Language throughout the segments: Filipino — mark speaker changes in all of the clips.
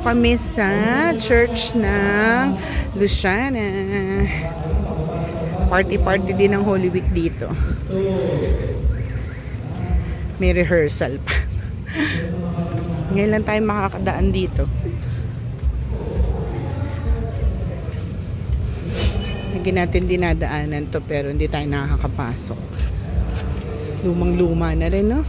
Speaker 1: kami sa church ng Luciana. Party-party din ng Holy Week dito. May rehearsal pa. Ngayon lang tayo makakadaan dito. Hindi natin dinadaanan to pero hindi tayo nakakapasok. Lumang-luma na rin, no?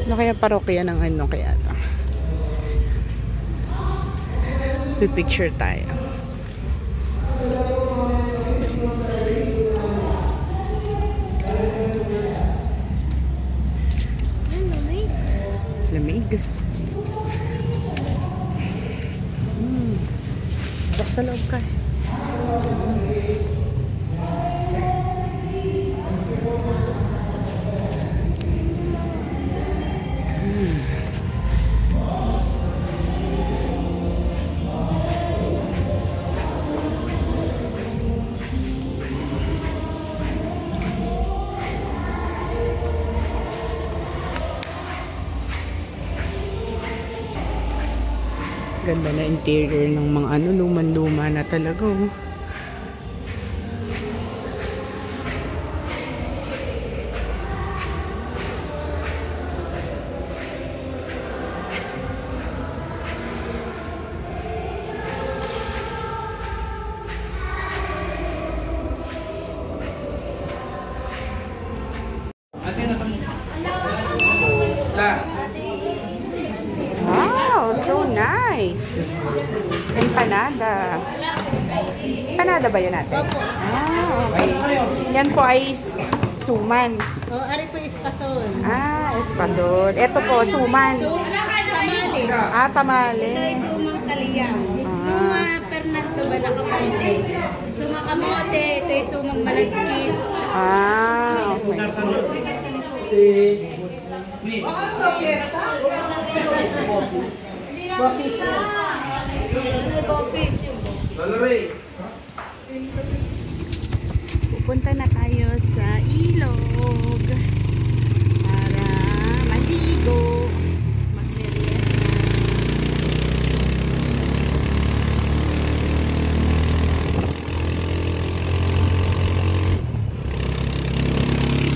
Speaker 1: Ano kaya parokya ng ano kaya ito? Pipicture tayo. Lamig. Bak sa loob ka. Ganda na interior ng mga ano, luman-luma na talaga, oh. Wow, so nice. Empanada. Empanada ba yun natin?
Speaker 2: Opo.
Speaker 1: Ah, okay. Yan po ay suman.
Speaker 2: Ari po espasol.
Speaker 1: Ah, espasol. Ito po, suman.
Speaker 2: Tamales.
Speaker 1: Ah, tamale.
Speaker 2: Ito ay sumang taliyang. Yung Fernando ba na kamote? Sumang kamote, ito ay sumang malagkit.
Speaker 1: Ah, okay. Pupunta na tayo sa ilog para maligo, magmerienda.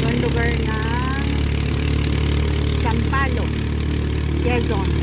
Speaker 1: Ang lugar ng Sampalo, Quezon.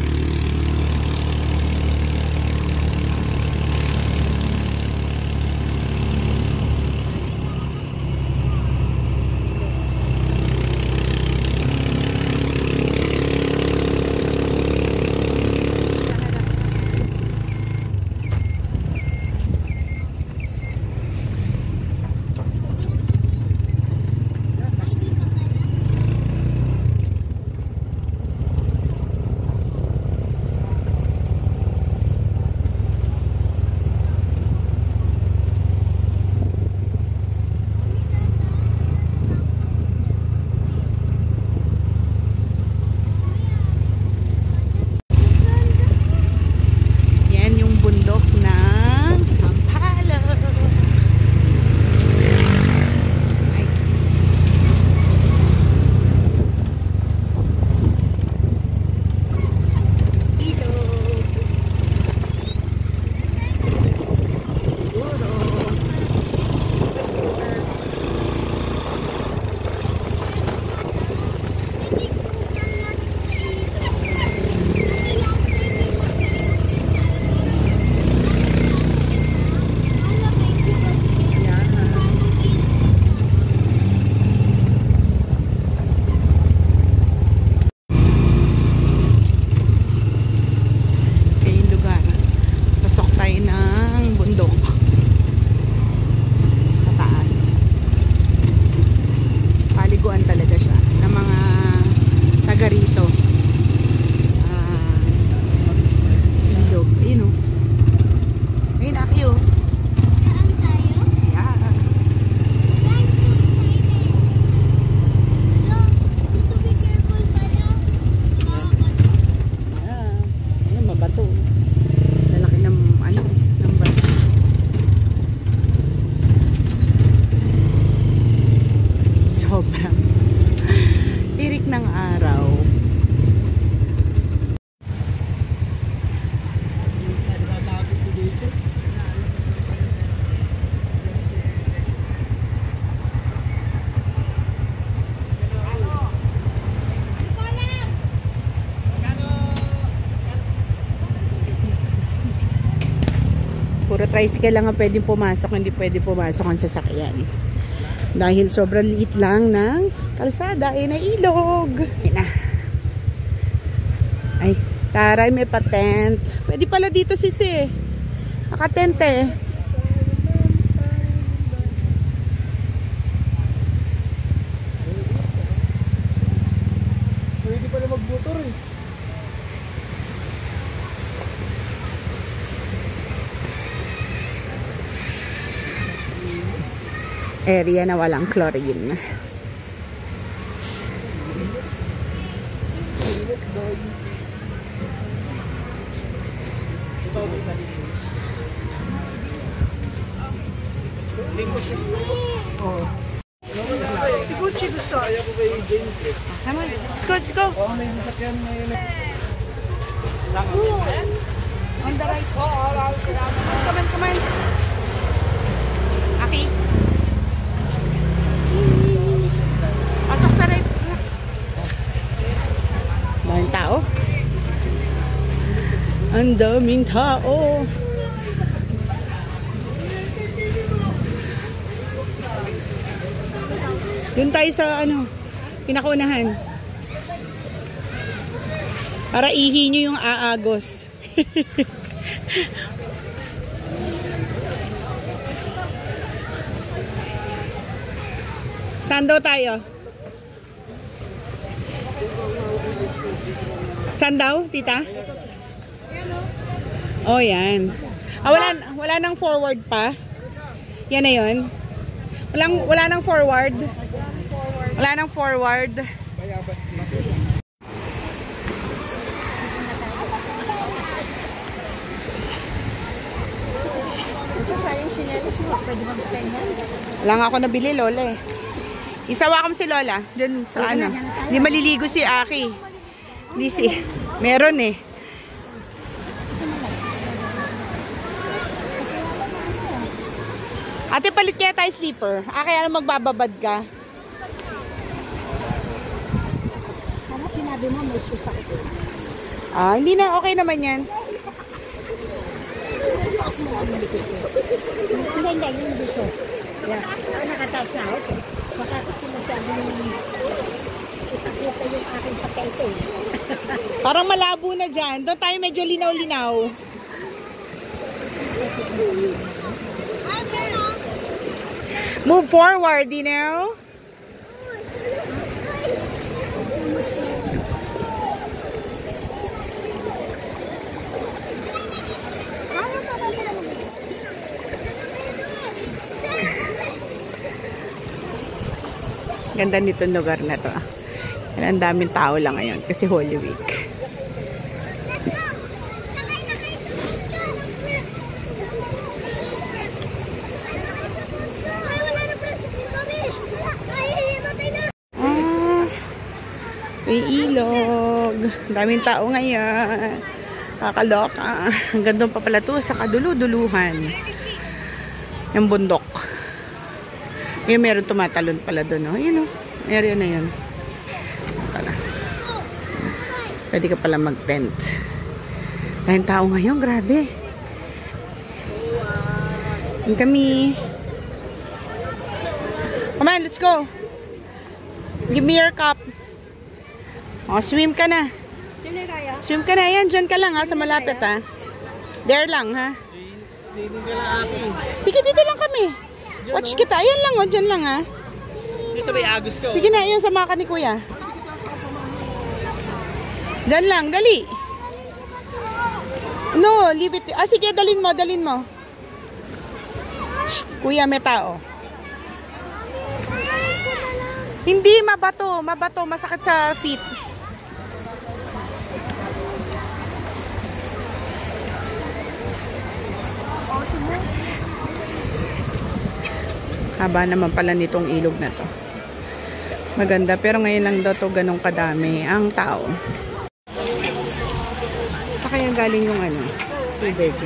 Speaker 1: tricycle lang ang pwedeng pumasok, hindi pwede pumasok ang sasakyan. Dahil sobrang liit lang ng kalsada, ay na ilog. Ay, taray, may patent. Pwede pala dito sisi. Nakatent eh.
Speaker 3: Pwede pala magmotor eh.
Speaker 1: Area na walang chlorine. Si Gucci gusto.
Speaker 3: Kaya ko kay James eh.
Speaker 1: Come on. Let's go, let's go.
Speaker 3: Oo, may sasakyan ngayon eh.
Speaker 1: On the right. Come on, come on. Aki. Pasok sa right. Daming tao. Ang daming tao. Doon tayo sa ano, pinakaunahan. Para ihi nyo yung aagos. Saan daw tayo? Saan daw, tita? Oh, yan. Ah, wala nang forward pa? Yan na yun? Wala nang forward? Wala nang forward.
Speaker 2: Sayang sinelis mo. Pwede mo sa inyo?
Speaker 1: Wala nga ako nabili, Lola eh. Isawa ko si Lola. Diyan sa ano. Hindi maliligo si Aki. Hindi si... Meron eh. Ate, palit kaya tayo sleeper. Kaya ano magbababad ka?
Speaker 2: Ano sinabi mo? May susakit.
Speaker 1: Hindi na. Okay naman yan.
Speaker 2: Hindi, yung dito. Yeah. Nakataas na ako. Baka kasi masyado yung ipakita yung aking pakete.
Speaker 1: Parang malabo na dyan. Doon tayo medyo linaw-linaw. Move forward, you know? Ganda nitong lugar na to. Ang daming tao lang ngayon kasi Holy Week. May ilog. Daming tao ngayon. Kakaloka. Hanggang doon pa pala to sa kadulu-duluhan. Yung bundok. Yung meron tumatalon pala doon. No? Yun o. Area na yun. Pala. Pwede ka pala mag-tent. Daming tao ngayon. Grabe. Yan kami. Come on, let's go. Give me your cup. O, swim ka na. Swim ka na. Yan, dyan ka lang ha, sa malapit ha. There lang ha.
Speaker 3: Swimming ka lang, Aki.
Speaker 1: Sige, dito lang kami. Watch kita. Ayan lang o, dyan lang ha.
Speaker 3: Hindi sabay agos ko.
Speaker 1: Sige na, yun sa mga ni kuya. Dyan lang, dali. No, leave it. Sige, dalin mo, dalin mo. Shh, kuya, may tao. Hindi, mabato. Mabato, masakit sa feet. Haba naman pala nitong ilog na to. Maganda, pero ngayon lang daw to ganun kadami ang tao. Sa kaya galing yung ano, tubig.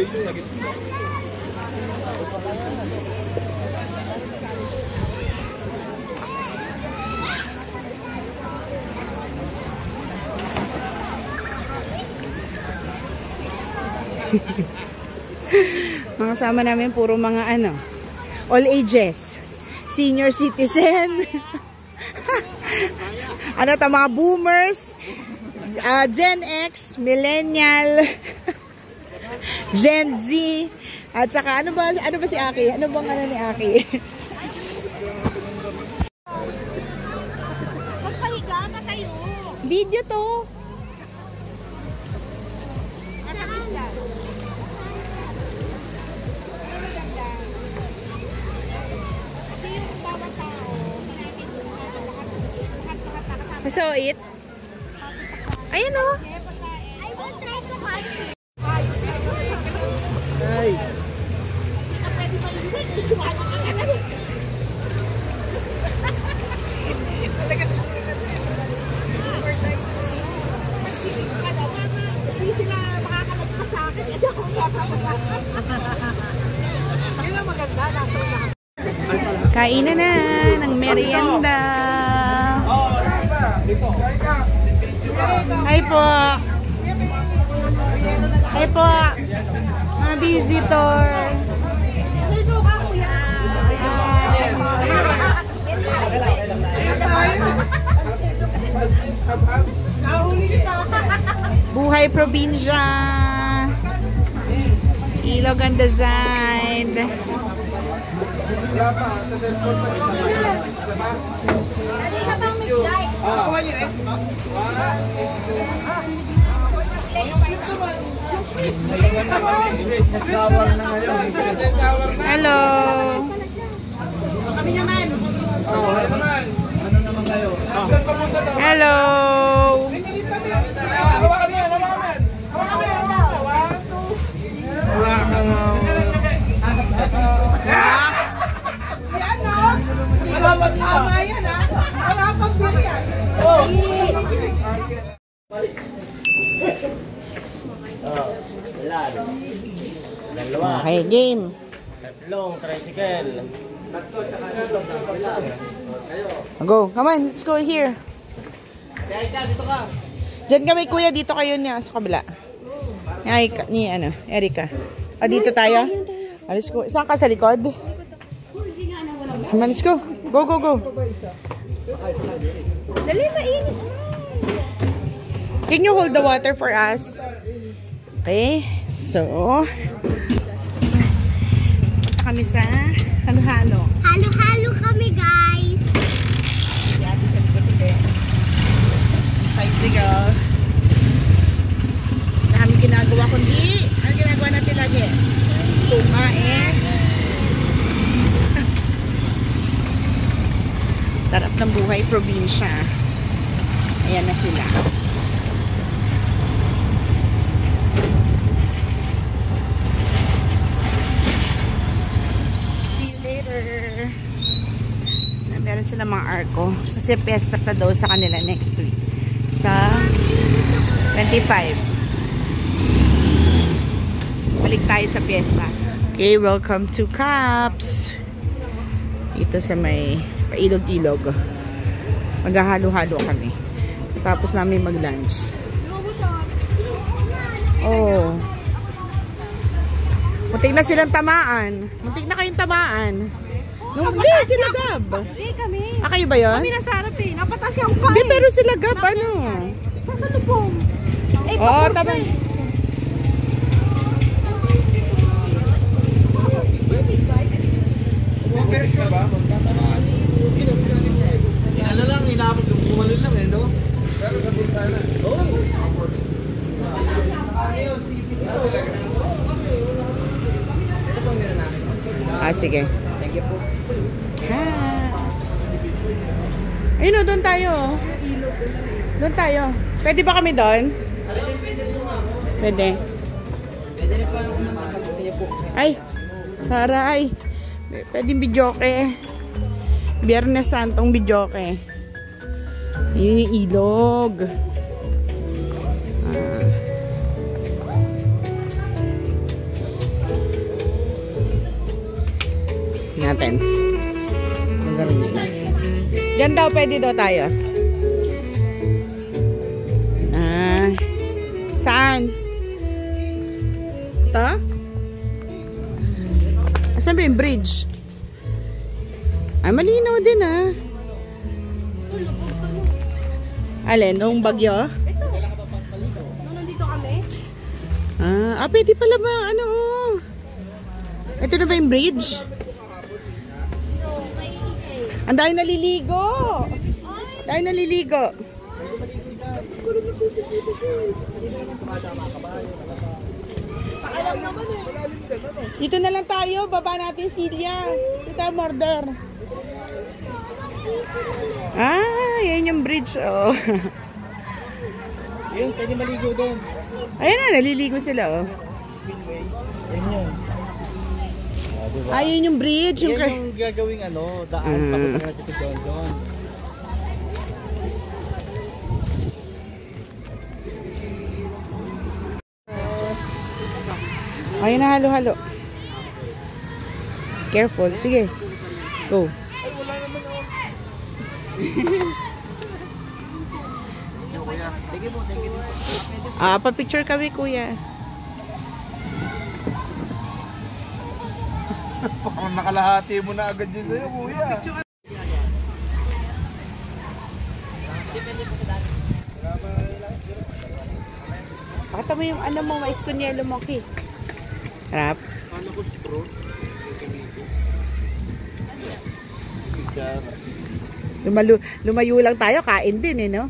Speaker 1: Mga kasama namin puro mga ano, all ages, senior citizen, ano to, mga boomers, Gen X, millennial, Gen Z, at saka ano ba si Aki? Ano bang ano ni Aki?
Speaker 2: Magpahiga ka tayo.
Speaker 1: Video to.
Speaker 2: Matabis lang. Maganda. Kasi yung bawat tao, ginamit yung lahat
Speaker 1: I saw it. Ayun o.
Speaker 2: I will try to catch it.
Speaker 3: Ay!
Speaker 2: Hindi ka pwede maliwin. Iwala ka na lang. Hindi sila makakalagpas sa akin kasi ako yun ang maganda. Nasa unahan.
Speaker 1: Kainan na ng merienda. Hi po. Hi po. Mga visitor.
Speaker 2: Susuka ko yan.
Speaker 1: Buhay probinsya. Ilog ang design.
Speaker 3: Wala pa, sa cellphone pa isa pa.
Speaker 2: Isa pang midday.
Speaker 3: Kuha niyo eh. Sour na ngayon. Sour na.
Speaker 1: Hello.
Speaker 2: Kami naman.
Speaker 3: Oh, ano naman? Ano naman kayo? Saan papunta daw?
Speaker 1: Hello.
Speaker 3: Hawakan mo yan, hawakan mo yan. Hawakan mo yan. One, two. Hawakan mo. Yan no? Wala pang tama yan ha? Wala pang bigyan. Oh.
Speaker 1: Okay, game.
Speaker 3: Tatlong tricycle.
Speaker 1: Go. Come on, let's go here.
Speaker 3: Dito ka.
Speaker 1: Diyan kami kuya, dito kayo niya sa kabila. Ni ano, Erica. Dito tayo. Let's go. Saan ka sa likod? Come on, let's go. Go, go, go.
Speaker 2: Dali, mainit.
Speaker 1: Can you hold the water for us? Okay. So, kami sa halo-halo.
Speaker 2: Halo-halo kami, guys.
Speaker 1: Yan, sa likod ulit. Tricycle. Wala kami ginagawa kundi, ano ginagawa natin lagi? Kumain. Sarap ng buhay probinsya. Ayan na sila. See you later. Meron sila mga arko. Kasi pestas na daw sa kanila next week. Sa 25. Balik tayo sa fiesta. Okay, welcome to Caps. Dito sa may pailog-ilog. Maghahalo-halo kami. Tapos namin mag-lunch. Oh. Muntik na silang tamaan. Muntik na kayong tamaan. Hindi, sila Gab.
Speaker 2: Hindi kami.
Speaker 1: Kayo ba yun?
Speaker 2: Kami nasa harap eh. Napatas yung pa
Speaker 1: Hindi, pero sila Gab, ano?
Speaker 2: Sa lubong.
Speaker 1: Oo, tama.
Speaker 3: Ano lang, inabot yung bumalin lang eh, no? Pero sa bulsa na. Oo.
Speaker 1: Sige.
Speaker 3: Thank you po.
Speaker 1: Caps. Ayun o, doon tayo. Doon tayo. Pwede ba kami doon? Pwede.
Speaker 3: Pwede rin po yung gusto niyo po.
Speaker 1: Ay, taray. Pwedeng bidyoke. Biyernes Santong bidyoke. Yun yung ilog. natin. Diyan daw, pwede daw tayo. Ah, saan? Ito? Asan ba yung bridge? Ay, malinaw din ah. Alin? Nung bagyo?
Speaker 2: Nandito kami?
Speaker 1: Pwede pala ba? Ano? Ito na ba yung bridge? Ang dahil naliligo. Dahil naliligo. Dito na lang tayo. Baba natin silya. Dito tayo murder. Yan yung bridge. Oh.
Speaker 3: Yun, pwede maligo doon.
Speaker 1: Ayan na, naliligo sila. Oh.
Speaker 3: Yan yun. Diba?
Speaker 1: Ayun yung bridge.
Speaker 3: Yan yung gagawing daan. Papunta natin sa doon.
Speaker 1: Ayun na, halo-halo. Careful. Sige. Go.
Speaker 3: Ay, wala naman ako. Sige po, thank you.
Speaker 1: Pa-picture kami, kuya.
Speaker 3: Parang nakalahati mo na agad yun sa'yo, kuya.
Speaker 1: Pakita mo yung ano mo, maiskunyelo mo, Ki. Harap.
Speaker 3: Paano ko straw?
Speaker 1: Lumayo lang tayo, kain din eh, no?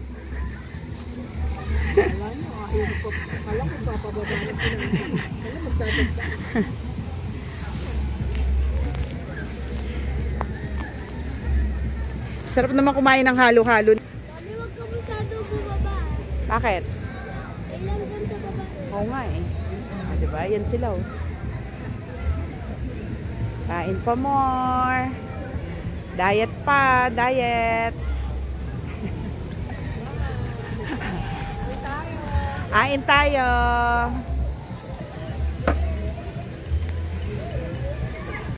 Speaker 1: Sarap naman kumain ng halo-halo.
Speaker 2: Mami, wag ka masyado bumaba.
Speaker 1: Bakit?
Speaker 2: Ilan dyan sa baba?
Speaker 1: Oo nga eh. Diba? Yan sila oh. Kain pa more. Diet pa. Diet. Kain tayo.